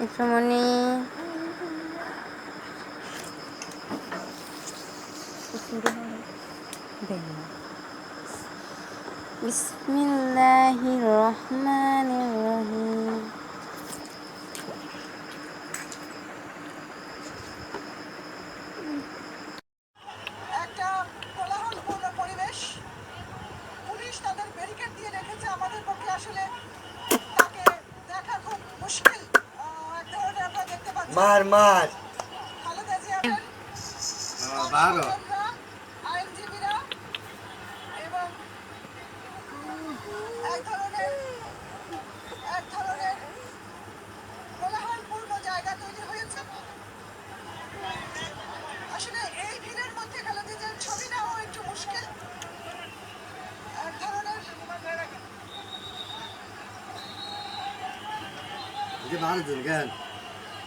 ইসমনি বিসমিল্লাহির রহমানির রহিম। একটা কোলাহলপূর্ণ পরিবেশ। পুলিশ তাদের ব্যারিকেড দিয়ে রেখেছে, আমাদের পক্ষে আসলে তাকে দেখা খুব মুশকিল। এক ধরনের আপনারা দেখতে পাচ্ছেন মার মার খালেদা জিয়ার বারো স্বজনরা, আইনজীবীরা এবং এক ধরনের কোলাহলপূর্ণ জায়গা তৈরি হয়েছে। আসলে এই ভিড়ের মধ্যে খালেদা জিয়ার ছবি নেওয়া একটু মুশকিল। এক ধরনের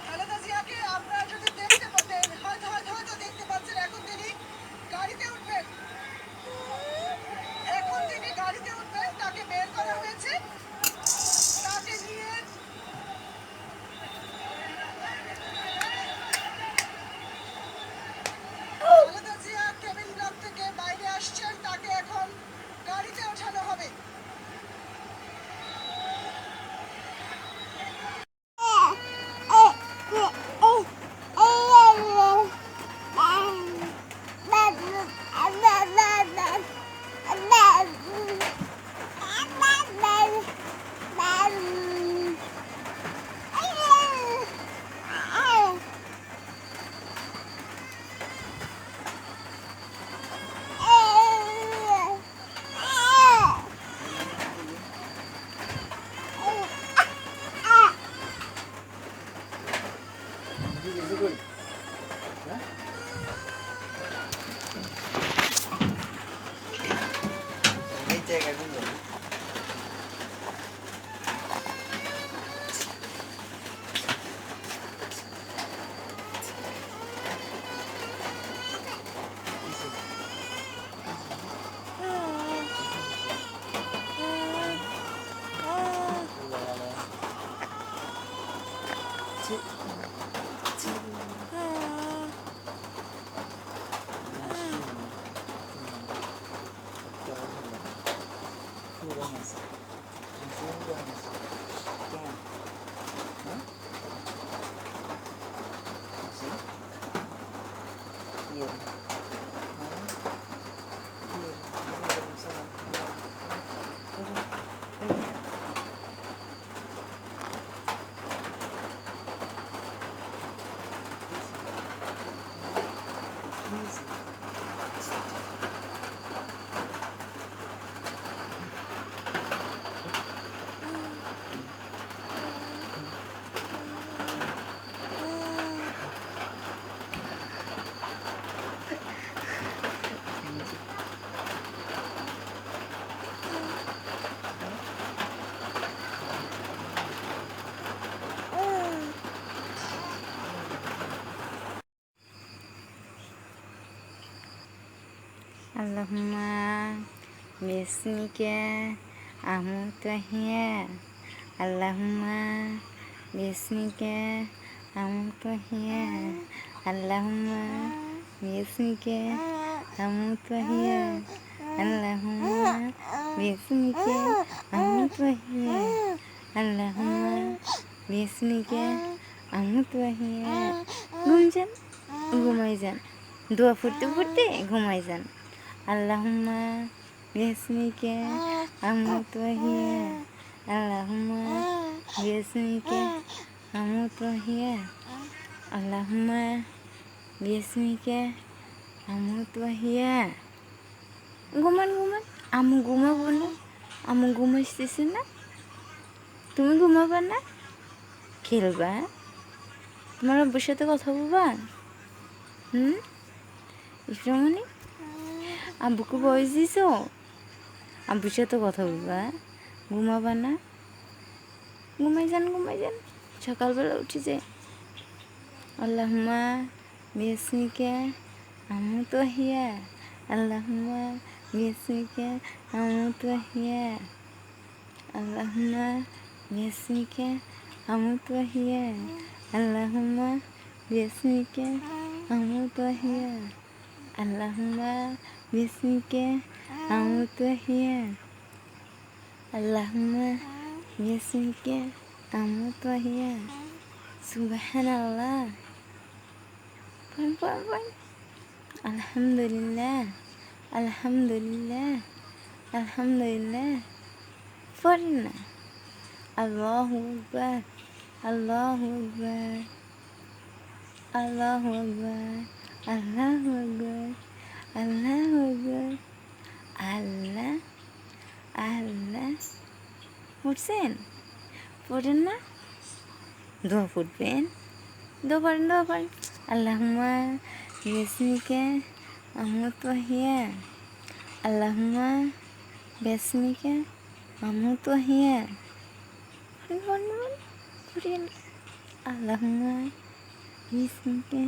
খালেদা জিয়াকে আপনারা যদি দেখতে পাতেন, হয়তো দেখতে পাচ্ছেন, এখন তিনি গাড়িতে উঠবেন। তাকে বের করা হয়েছে। তাকে নিয়ে খালেদা জিয়া কেবিন ব্লক থেকে বাইরে আসছেন, তাকে এখন গাড়িতে ওঠানো হবে। আল্লাহুম্মা বিসমিকা আমুতু ওয়াহিয়া। আল্লাহুম্মা বিসমিকা আমুতু ওয়াহিয়া। আল্লাহুম্মা বিসমিকা আমুতু ওয়াহিয়া। আল্লাহুম্মা বিসমিকা আমুতু ওয়াহিয়া। আল্লাহুম্মা বিসমিকা আমুতু ওয়াহিয়া। ঘুমাই যান, দোয়া পড়তে পড়তে ঘুমাই যান। আল্লাহুম্মা বিসমিকা আমুতু ওয়াহিয়া। আল্লাহুম্মা বিসমিকা আমুতু ওয়াহিয়া। আল্লাহুম্মা বিসমিকা আমুতু ওয়াহিয়া। ঘুমান। আমু ঘুমাবো না? আমু ঘুমাইতেছে না? তুমি ঘুমাবা না? খেলবা? তোমার আব্বুর সাথে কথা বলবা? ইসমনি আব্বুকে বয়স দিছ? আব্বুর সাথে কথা বলবা? ঘুমাবা না? ঘুমাই যান। সকালবেলা উঠে যায়। আল্লাহুম্মা বিসমিকা আমুতু ওয়াহিয়া। আল্লাহুম্মা বিসমিকা আমুতু ওয়াহিয়া। আল্লাহুম্মা বিসমিকা أموت وأحيا اللهم باسمك أموت وأحيا اللهم باسمك أموت وأحيا اللهم باسمك أموت وأحيا سبحان الله الحمد لله الحمد لله الحمد لله فرنا الله أكبر الله أكبر الله أكبر الله أكبر الله أكبر আল্লাহ আল্লাহ পড়ছেন পড়েন না দোয়া পড়বেন দোয়া পড়েন দোয়া পড়েন আল্লাহুম্মা বিসমিকা আমুতু ওয়াহিয়া আল্লাহুম্মা বিসমিকা আমুতু ওয়াহিয়া পড়েন আল্লাহুম্মা বিসমিকা